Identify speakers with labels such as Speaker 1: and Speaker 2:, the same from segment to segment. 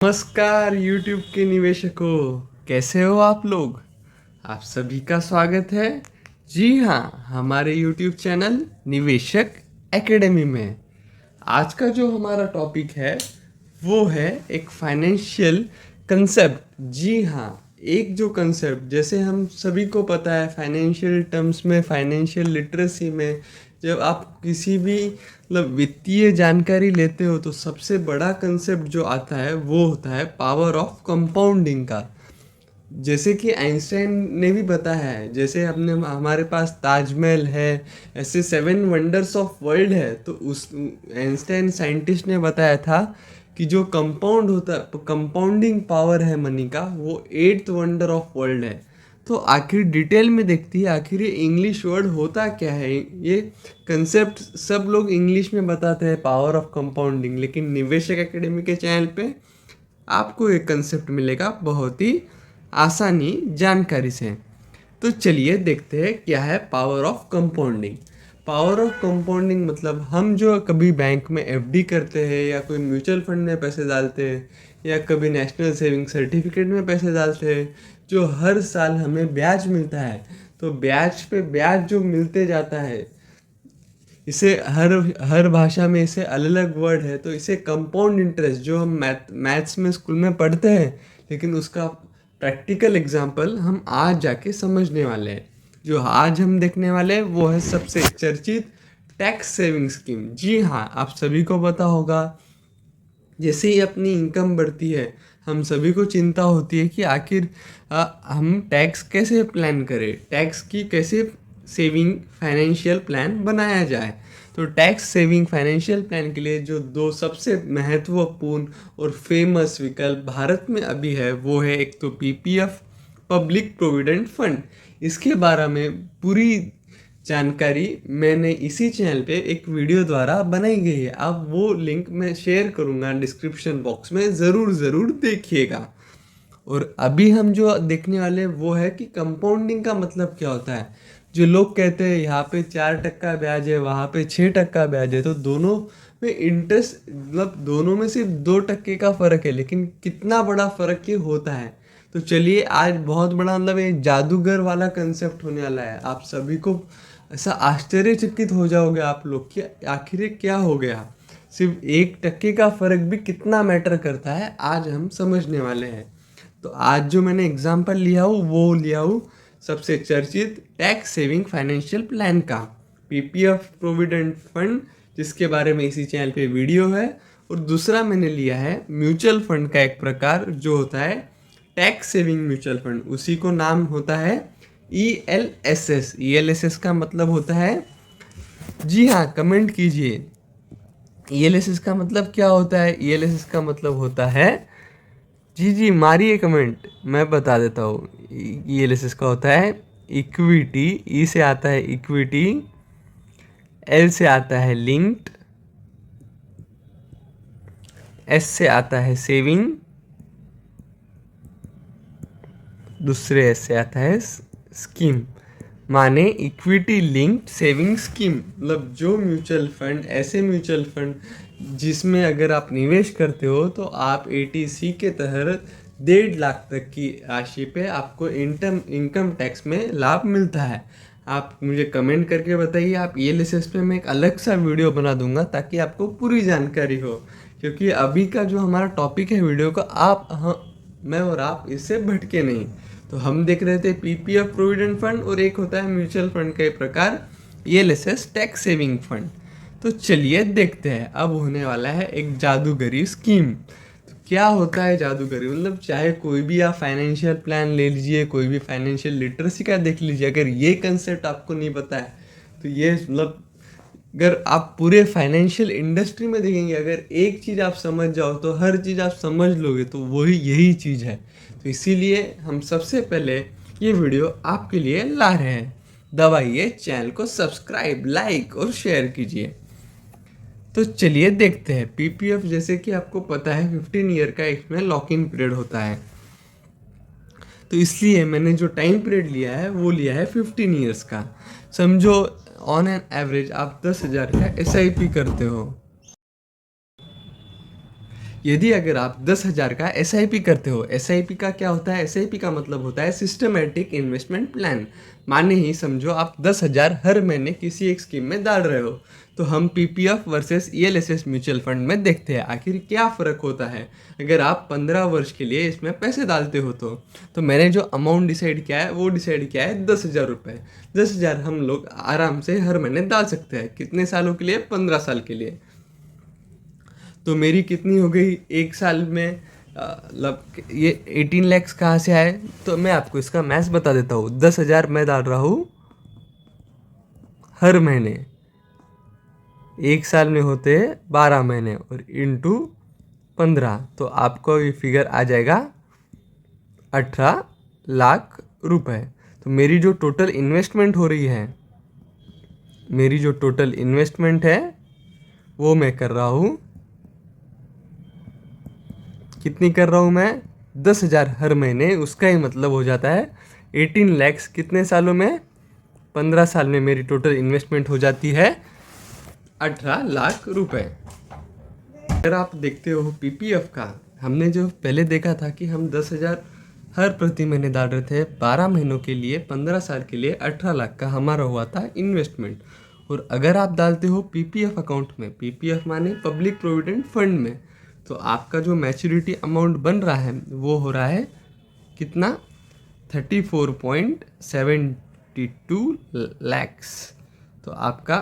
Speaker 1: नमस्कार YouTube के निवेशकों, कैसे हो आप लोग। आप सभी का स्वागत है। जी हाँ, हमारे YouTube चैनल निवेशक एकेडमी में आज का जो हमारा टॉपिक है वो है एक फाइनेंशियल कंसेप्ट। जी हाँ, एक जो कंसेप्ट जैसे हम सभी को पता है फाइनेंशियल टर्म्स में, फाइनेंशियल लिटरेसी में जब आप किसी भी वित्तीय जानकारी लेते हो तो सबसे बड़ा कंसेप्ट जो आता है वो होता है पावर ऑफ कंपाउंडिंग का। जैसे कि आइंस्टाइन ने भी बताया है, जैसे हमने हमारे पास ताजमहल है, ऐसे 7 वंडर्स ऑफ वर्ल्ड है, तो उस आइंस्टाइन साइंटिस्ट ने बताया था कि जो कंपाउंड होता है, कंपाउंडिंग पावर है मनी का, वो 8th वंडर ऑफ वर्ल्ड है। तो आखिर डिटेल में देखती है आखिर ये इंग्लिश वर्ड होता क्या है। ये कंसेप्ट सब लोग इंग्लिश में बताते हैं, पावर ऑफ कंपाउंडिंग, लेकिन निवेशक एकेडमी के चैनल पे आपको एक कंसेप्ट मिलेगा बहुत ही आसानी जानकारी से। तो चलिए देखते हैं क्या है power of compounding. Power of compounding मतलब हम जो कभी बैंक में एफडी करते हैं या कोई म्यूचुअल फंड में पैसे डालते हैं या कभी नेशनल सेविंग सर्टिफिकेट में पैसे डालते हैं, जो हर साल हमें ब्याज मिलता है, तो ब्याज पे ब्याज जो मिलते जाता है, इसे हर हर भाषा में इसे अलग अलग वर्ड है, तो इसे कंपाउंड इंटरेस्ट जो हम मैथ्स में स्कूल में पढ़ते हैं, लेकिन उसका प्रैक्टिकल एग्जांपल हम आज जाके समझने वाले हैं। जो आज हम देखने वाले हैं वो है सबसे चर्चित टैक्स सेविंग स्कीम। जी हाँ, आप सभी को पता होगा, जैसे ही अपनी इनकम बढ़ती है हम सभी को चिंता होती है कि आखिर हम टैक्स कैसे प्लान करें, टैक्स की कैसे सेविंग फाइनेंशियल प्लान बनाया जाए। तो टैक्स सेविंग फाइनेंशियल प्लान के लिए जो दो सबसे महत्वपूर्ण और फेमस विकल्प भारत में अभी है वो है, एक तो पीपीएफ, पब्लिक प्रोविडेंट फंड। इसके बारे में पूरी जानकारी मैंने इसी चैनल पे एक वीडियो द्वारा बनाई गई है, आप वो लिंक मैं शेयर करूँगा डिस्क्रिप्शन बॉक्स में, ज़रूर देखिएगा। और अभी हम जो देखने वाले हैं वो है कि कंपाउंडिंग का मतलब क्या होता है। जो लोग कहते हैं यहाँ पे 4% ब्याज है, वहाँ पे 6% ब्याज है, तो दोनों में इंटरेस्ट मतलब दोनों में सिर्फ 2% का फ़र्क है, लेकिन कितना बड़ा फ़र्क ये होता है। तो चलिए आज बहुत बड़ा ये जादूगर वाला कंसेप्ट होने वाला है। आप सभी को ऐसा आश्चर्यचकित हो जाओगे आप लोग कि आखिर क्या हो गया, सिर्फ 1% का फ़र्क भी कितना मैटर करता है, आज हम समझने वाले हैं। तो आज जो मैंने एग्जाम्पल लिया हूँ वो लिया हूँ सबसे चर्चित टैक्स सेविंग फाइनेंशियल प्लान का, पीपीएफ प्रोविडेंट फंड, जिसके बारे में इसी चैनल पे वीडियो है। और दूसरा मैंने लिया है म्यूचुअल फंड का एक प्रकार जो होता है टैक्स सेविंग म्यूचुअल फंड, उसी को नाम होता है ELSS। ELSS का मतलब होता है, जी हाँ कमेंट कीजिए, ELSS का मतलब क्या होता है। ELSS का मतलब होता है, जी मारिए कमेंट, मैं बता देता हूँ। ELSS का होता है इक्विटी, ई से आता है इक्विटी, एल से आता है लिंक्ड, एस से आता है सेविंग, दूसरे एस से आता है स्कीम। माने इक्विटी लिंक्ड सेविंग स्कीम, मतलब जो म्यूचुअल फंड, ऐसे म्यूचुअल फंड जिसमें अगर आप निवेश करते हो तो आप ATC के तहत 1.5 लाख तक की राशि पे आपको इनकम टैक्स में लाभ मिलता है। आप मुझे कमेंट करके बताइए, आप ELSS पे मैं एक अलग सा वीडियो बना दूंगा ताकि आपको पूरी जानकारी हो, क्योंकि अभी का जो हमारा टॉपिक है वीडियो का, मैं और आप इससे भटके नहीं। तो हम देख रहे थे पीपीएफ प्रोविडेंट फंड, और एक होता है म्यूचुअल फंड का एक प्रकार ELSS टैक्स सेविंग फंड। तो चलिए देखते हैं, अब होने वाला है एक जादूगरी स्कीम। तो क्या होता है जादूगरी, मतलब चाहे कोई भी आप फाइनेंशियल प्लान ले लीजिए, कोई भी फाइनेंशियल लिटरेसी का देख लीजिए, अगर ये कंसेप्ट आपको नहीं पता है तो ये मतलब, अगर आप पूरे फाइनेंशियल इंडस्ट्री में देखेंगे, अगर एक चीज़ आप समझ जाओ तो हर चीज़ आप समझ लोगे, तो वही यही चीज़ है। तो इसीलिए हम सबसे पहले ये वीडियो आपके लिए ला रहे हैं। दबाइए चैनल को सब्सक्राइब, लाइक और शेयर कीजिए। तो चलिए देखते हैं पीपीएफ, जैसे कि आपको पता है 15 ईयर का इसमें लॉक इन पीरियड होता है, तो इसलिए मैंने जो टाइम पीरियड लिया है वो लिया है 15 ईयर्स का। समझो ऑन एन एवरेज आप 10,000 का SIP करते हो, यदि अगर आप 10,000 का SIP करते हो, SIP का क्या होता है? SIP का मतलब होता है सिस्टमेटिक इन्वेस्टमेंट प्लान। माने ही समझो आप 10,000 हर महीने किसी एक स्कीम में डाल रहे हो। तो हम PPF versus ELSS mutual fund में देखते हैं आखिर क्या फ़र्क होता है अगर आप 15 वर्ष के लिए इसमें पैसे डालते हो। तो मैंने जो अमाउंट डिसाइड किया है वो डिसाइड किया है 10,000 रुपये। 10,000 हम लोग आराम से हर महीने डाल सकते हैं। कितने सालों के लिए? 15 साल के लिए। तो मेरी कितनी हो गई एक साल में? मतलब ये 18 लैक्स कहाँ से आए? तो मैं आपको इसका मैथ्स बता देता हूँ। 10,000 मैं डाल रहा हूँ हर महीने, एक साल में होते हैं 12 महीने और इंटू 15, तो आपको ये फिगर आ जाएगा 18 लाख रुपए। तो मेरी जो टोटल इन्वेस्टमेंट हो रही है, मेरी जो टोटल इन्वेस्टमेंट है वो मैं कर रहा हूँ, कितनी कर रहा हूँ मैं? 10,000 हर महीने। उसका ही मतलब हो जाता है 18 लैक्स कितने सालों में? 15 साल में मेरी टोटल इन्वेस्टमेंट हो जाती है 18 लाख रुपए। अगर आप देखते हो PPF का, हमने जो पहले देखा था कि हम 10,000 हर प्रति महीने डाल रहे थे 12 महीनों के लिए, 15 साल के लिए 18 लाख का हमारा हुआ था इन्वेस्टमेंट। और अगर आप डालते हो PPF अकाउंट में, PPF माने पब्लिक प्रोविडेंट फंड में, तो आपका जो मैच्योरिटी अमाउंट बन रहा है वो हो रहा है कितना? 34.72 लैक्स। तो आपका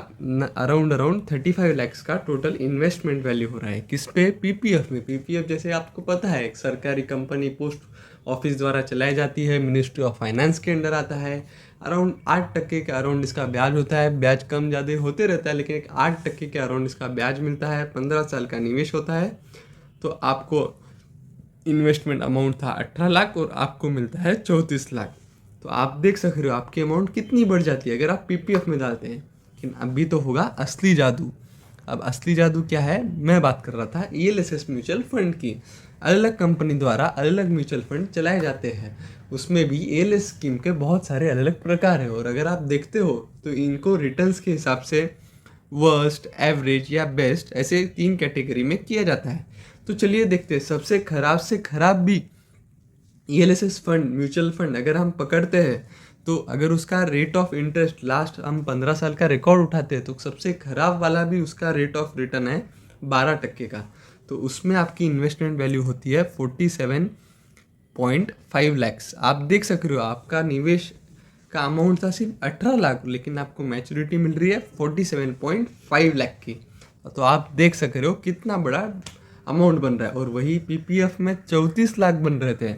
Speaker 1: अराउंड 35 लैक्स का टोटल इन्वेस्टमेंट वैल्यू हो रहा है। किस पे? PPF में। PPF जैसे आपको पता है एक सरकारी कंपनी पोस्ट ऑफिस द्वारा चलाई जाती है, मिनिस्ट्री ऑफ फाइनेंस के अंडर आता है। अराउंड 8% के अराउंड इसका ब्याज होता है। ब्याज कम ज़्यादा होते रहता है लेकिन एक 8% के अराउंड इसका ब्याज मिलता है। 15 साल का निवेश होता है। तो आपको इन्वेस्टमेंट अमाउंट था 18 लाख और आपको मिलता है 34 लाख। तो आप देख सक रहे हो आपकी अमाउंट कितनी बढ़ जाती है अगर आप PPF में डालते हैं। लेकिन अभी तो होगा असली जादू। अब असली जादू क्या है? मैं बात कर रहा था ELSS म्यूचुअल फंड की। अलग अलग कंपनी द्वारा अलग अलग म्यूचुअल फंड चलाए जाते हैं। उसमें भी ELS स्कीम के बहुत सारे अलग अलग प्रकार हैं और अगर आप देखते हो तो इनको रिटर्न्स के हिसाब से वर्स्ट, एवरेज या बेस्ट ऐसे 3 कैटेगरी में किया जाता है। तो चलिए देखते हैं सबसे खराब से खराब भी ELSS फंड, म्यूचुअल फंड अगर हम पकड़ते हैं तो अगर उसका रेट ऑफ इंटरेस्ट लास्ट हम 15 साल का रिकॉर्ड उठाते हैं तो सबसे खराब वाला भी उसका रेट ऑफ रिटर्न है 12% का। तो उसमें आपकी इन्वेस्टमेंट वैल्यू होती है 47.5 लैक्स। आप देख सक रहे हो आपका निवेश का अमाउंट था सिर्फ 18 लाख लेकिन आपको मैच्योरिटी मिल रही है 47.5 लाख की। तो आप देख सक रहे हो कितना बड़ा अमाउंट बन रहा है। और वही PPF में 34 लाख बन रहे थे,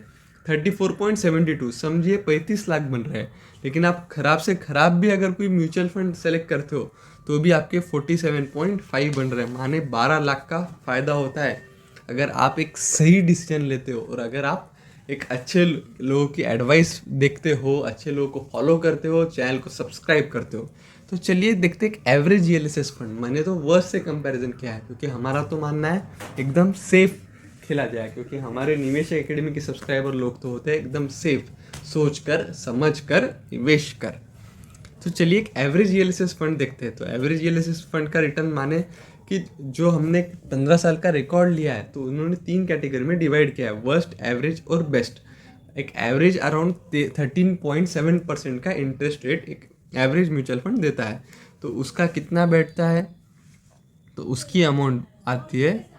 Speaker 1: 34.72, समझिए 35 लाख बन रहे हैं। लेकिन आप खराब से खराब भी अगर कोई म्यूचुअल फंड सेलेक्ट करते हो तो भी आपके 47.5 बन रहे हैं, माने 12 लाख का फ़ायदा होता है अगर आप एक सही डिसीजन लेते हो और अगर आप एक अच्छे लोगों की एडवाइस देखते हो, अच्छे लोगों को फॉलो करते हो, चैनल को सब्सक्राइब करते हो। तो चलिए देखते हैं एक एवरेज ELSS फंड। मैंने तो वर्स्ट से कंपैरिजन किया है क्योंकि हमारा तो मानना है एकदम सेफ खेला जाए, क्योंकि हमारे निवेश एकेडमी के सब्सक्राइबर लोग तो होते हैं एकदम सेफ, सोच कर समझ कर निवेश कर। तो चलिए एक एवरेज ELSS फंड देखते हैं। तो एवरेज ELSS फंड का रिटर्न माने कि जो हमने 15 साल का रिकॉर्ड लिया है तो उन्होंने 3 कैटेगरी में डिवाइड किया है, वर्स्ट, एवरेज और बेस्ट। एक एवरेज अराउंड 13.7% का इंटरेस्ट रेट एक एवरेज म्यूचुअल फंड देता है। तो उसका कितना बैठता है? तो उसकी अमाउंट आती है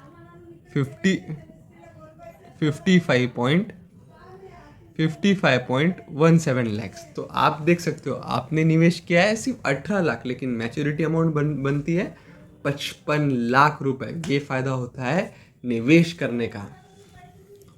Speaker 1: 55.17 लैक्स। तो आप देख सकते हो आपने निवेश किया है सिर्फ 18 लाख लेकिन मैच्योरिटी अमाउंट बनती है 55 लाख रुपए। ये फ़ायदा होता है निवेश करने का।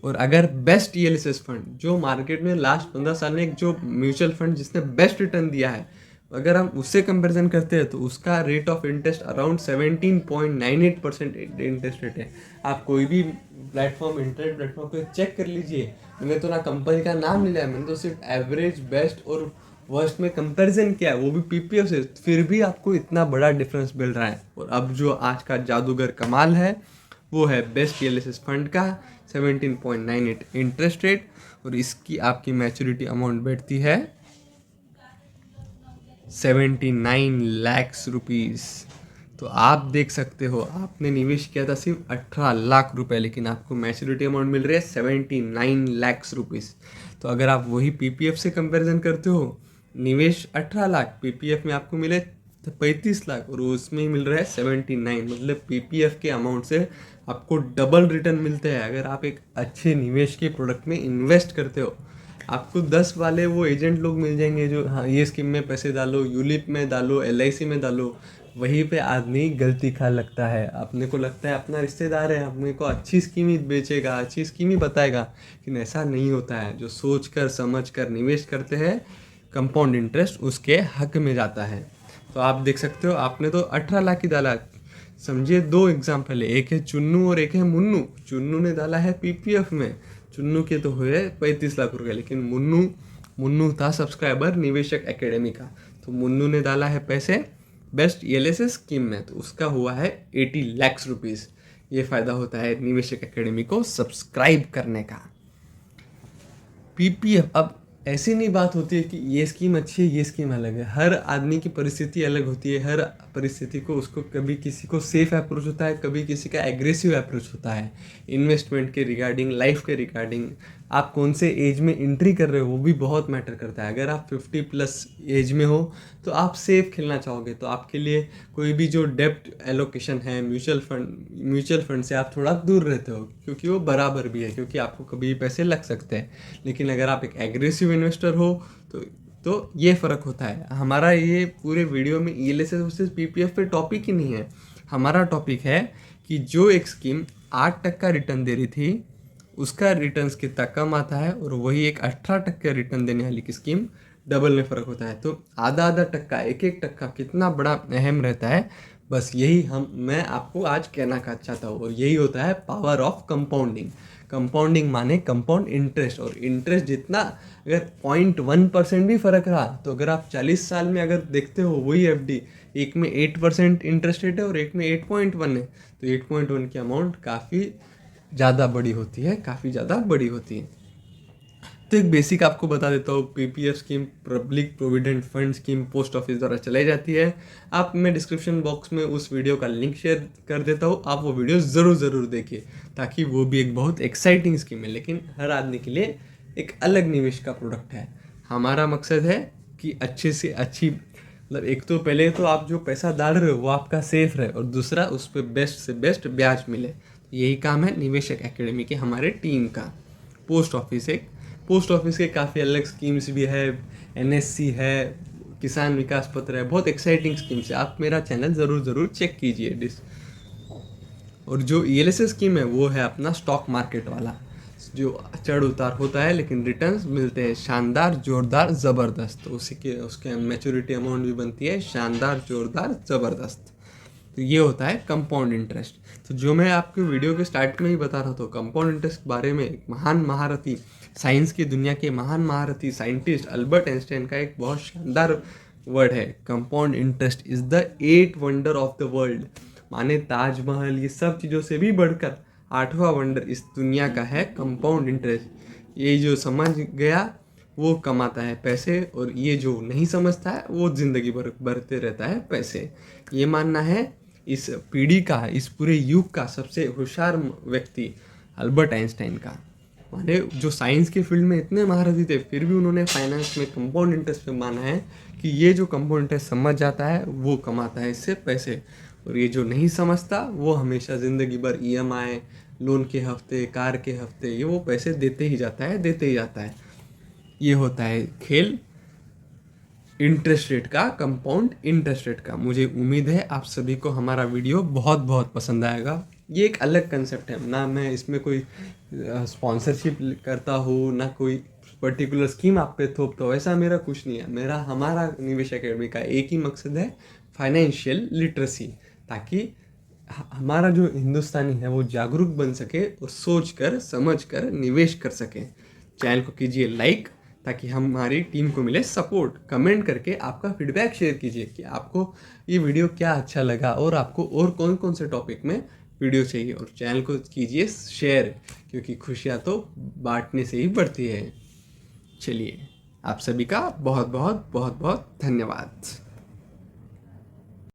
Speaker 1: और अगर बेस्ट ELSS फंड जो मार्केट में लास्ट 15 साल में एक जो म्यूचुअल फंड जिसने बेस्ट रिटर्न दिया है, अगर हम उससे कंपैरिजन करते हैं तो उसका rate of interest around 17.98% interest rate है। आप कोई भी प्लेटफॉर्म, इंटरनेट प्लेटफॉर्म पे चेक कर लीजिए। मैंने तो ना कंपनी का नाम नहीं लिया, मैंने तो सिर्फ एवरेज, बेस्ट और वर्स्ट में कंपैरिजन किया है, वो भी PPF से। फिर भी आपको इतना बड़ा डिफरेंस मिल रहा है। और अब जो आज का जादूगर कमाल है वो है बेस्ट ELSS फंड का 17.98 इंटरेस्ट रेट और इसकी आपकी मैच्योरिटी अमाउंट बैठती है 79 लाख रुपीस। तो आप देख सकते हो आपने निवेश किया था सिर्फ 18 लाख रुपए, लेकिन आपको मैच्योरिटी अमाउंट मिल रही है 79 लाख रुपीज़। तो अगर आप वही पीपीएफ से कंपैरिजन करते हो, निवेश 18 लाख, पीपीएफ में आपको मिले 35 लाख और उसमें ही मिल रहा है 79, मतलब पीपीएफ के अमाउंट से आपको डबल रिटर्न मिलते हैं अगर आप एक अच्छे निवेश के प्रोडक्ट में इन्वेस्ट करते हो। आपको 10 वाले वो एजेंट लोग मिल जाएंगे जो हाँ ये स्कीम में पैसे डालो, यूलिप में डालो, एलआईसी में डालो, वहीं पे आदमी गलती खा लगता है। अपने को लगता है अपना रिश्तेदार है, अपने को अच्छी स्कीम ही बेचेगा, अच्छी स्कीम ही बताएगा, लेकिन ऐसा नहीं होता है। जो सोच कर समझ कर निवेश करते हैं, कंपाउंड इंटरेस्ट उसके हक में जाता है। तो आप देख सकते हो आपने तो 18 लाख ही डाला। समझिए दो एग्जाम्पल है, एक है चुन्नू और एक है मुन्नू। चुन्नू ने डाला है पीपीएफ में, चुन्नू के तो हुए 35 लाख रुपए, लेकिन मुन्नू था सब्सक्राइबर निवेशक एकेडमी का, तो मुन्नू ने डाला है पैसे बेस्ट ईएलएसएस स्कीम में, तो उसका हुआ है 80 लाख रुपीज़। ये फ़ायदा होता है निवेशक एकेडमी को सब्सक्राइब करने का। पीपीएफ, अब ऐसी नहीं बात होती है कि ये स्कीम अच्छी है ये स्कीम अलग है। हर आदमी की परिस्थिति अलग होती है, हर परिस्थिति को उसको कभी किसी को सेफ अप्रोच होता है, कभी किसी का एग्रेसिव अप्रोच होता है। इन्वेस्टमेंट के रिगार्डिंग, लाइफ के रिगार्डिंग, आप कौन से एज में एंट्री कर रहे हो वो भी बहुत मैटर करता है। अगर आप 50+ एज में हो तो आप सेफ खेलना चाहोगे, तो आपके लिए कोई भी जो डेप्ट एलोकेशन है, म्यूचुअल फंड से आप थोड़ा दूर रहते हो, क्योंकि वो बराबर भी है, क्योंकि आपको कभी भी पैसे लग सकते हैं। लेकिन अगर आप एक एग्रेसिव इन्वेस्टर हो तो ये फ़र्क होता है। हमारा ये पूरे वीडियो में ईएलएसएस वर्सेस पीपीएफ पे टॉपिक ही नहीं है। हमारा टॉपिक है कि जो एक स्कीम 8% रिटर्न दे रही थी उसका रिटर्न्स कितना कम आता है, और वही एक 18% रिटर्न देने वाली की स्कीम डबल में फ़र्क होता है। तो आधा टक्का, एक टक्का कितना बड़ा अहम रहता है, बस यही मैं आपको आज कहना चाहता हूँ। और यही होता है पावर ऑफ कंपाउंडिंग। कंपाउंडिंग माने कंपाउंड इंटरेस्ट, और इंटरेस्ट जितना अगर 0.1% भी फ़र्क रहा, तो अगर आप 40 साल में अगर देखते हो वही एफडी, एक में 8% इंटरेस्ट रेट है और एक में 8.1 है, तो 8.1 की अमाउंट काफ़ी ज़्यादा बड़ी होती है, काफ़ी ज़्यादा बड़ी होती है। तो एक बेसिक आपको बता देता हूँ, PPF scheme public provident fund scheme post office द्वारा चलाई जाती है। मैं डिस्क्रिप्शन बॉक्स में उस वीडियो का लिंक शेयर कर देता हूँ, आप वो वीडियो ज़रूर देखिए, ताकि वो भी एक बहुत एक्साइटिंग स्कीम है, लेकिन हर आदमी के लिए एक अलग निवेश का प्रोडक्ट है। हमारा मकसद है कि अच्छे से अच्छी, मतलब एक तो पहले तो आप जो पैसा डाल रहे हो वो आपका सेफ रहे, और दूसरा उस पर बेस्ट से बेस्ट ब्याज मिले। यही काम है निवेशक एकेडमी के हमारे टीम का। पोस्ट ऑफिस के काफ़ी अलग स्कीम्स भी है, एनएससी है, किसान विकास पत्र है, बहुत एक्साइटिंग स्कीम्स है। आप मेरा चैनल ज़रूर चेक कीजिए। और जो ईएलएसएस स्कीम है वो है अपना स्टॉक मार्केट वाला, जो चढ़ उतार होता है लेकिन रिटर्न्स मिलते हैं शानदार, जोरदार, ज़बरदस्त। तो उसके मैच्योरिटी अमाउंट भी बनती है शानदार, जोरदार, ज़बरदस्त। तो ये होता है कंपाउंड इंटरेस्ट। तो जो मैं आपके वीडियो के स्टार्ट में ही बता रहा था, कंपाउंड इंटरेस्ट के बारे में, एक महान महारथी, साइंस की दुनिया के महान महारथी साइंटिस्ट अल्बर्ट आइंस्टाइन का एक बहुत शानदार वर्ड है, compound interest is the 8th wonder of the world. माने ताजमहल, ये सब चीज़ों से भी बढ़कर 8वां वंडर इस दुनिया का है कंपाउंड इंटरेस्ट। ये जो समझ गया वो कमाता है पैसे, और ये जो नहीं समझता है वो ज़िंदगी भर बढ़ते रहता है पैसे। ये मानना है इस पीढ़ी का, इस पूरे युग का सबसे होशियार व्यक्ति अल्बर्ट आइंस्टाइन का। माने जो साइंस के फील्ड में इतने महारथी थे, फिर भी उन्होंने फाइनेंस में कंपाउंड इंटरेस्ट में माना है कि ये जो कंपाउंड इंटरेस्ट समझ जाता है वो कमाता है इससे पैसे, और ये जो नहीं समझता वो हमेशा ज़िंदगी भर ईएमआई, लोन के हफ्ते, कार के हफ्ते, ये वो पैसे देते ही जाता है। ये होता है खेल इंटरेस्ट रेट का, कंपाउंड इंटरेस्ट रेट का। मुझे उम्मीद है आप सभी को हमारा वीडियो बहुत पसंद आएगा। ये एक अलग कंसेप्ट है ना, मैं इसमें कोई स्पॉन्सरशिप करता हूँ ना कोई पर्टिकुलर स्कीम आप पे थोपता हूँ, ऐसा मेरा कुछ नहीं है। हमारा निवेश एकेडमी का एक ही मकसद है, फाइनेंशियल लिटरेसी, ताकि हमारा जो हिंदुस्तानी है वो जागरूक बन सके और सोच कर समझ कर निवेश कर सके। चैनल को कीजिए लाइक, ताकि हमारी टीम को मिले सपोर्ट। कमेंट करके आपका फीडबैक शेयर कीजिए कि आपको ये वीडियो क्या अच्छा लगा, और आपको और कौन से टॉपिक में वीडियो चाहिए। और चैनल को कीजिए शेयर, क्योंकि खुशियाँ तो बांटने से ही बढ़ती है। चलिए, आप सभी का बहुत बहुत धन्यवाद।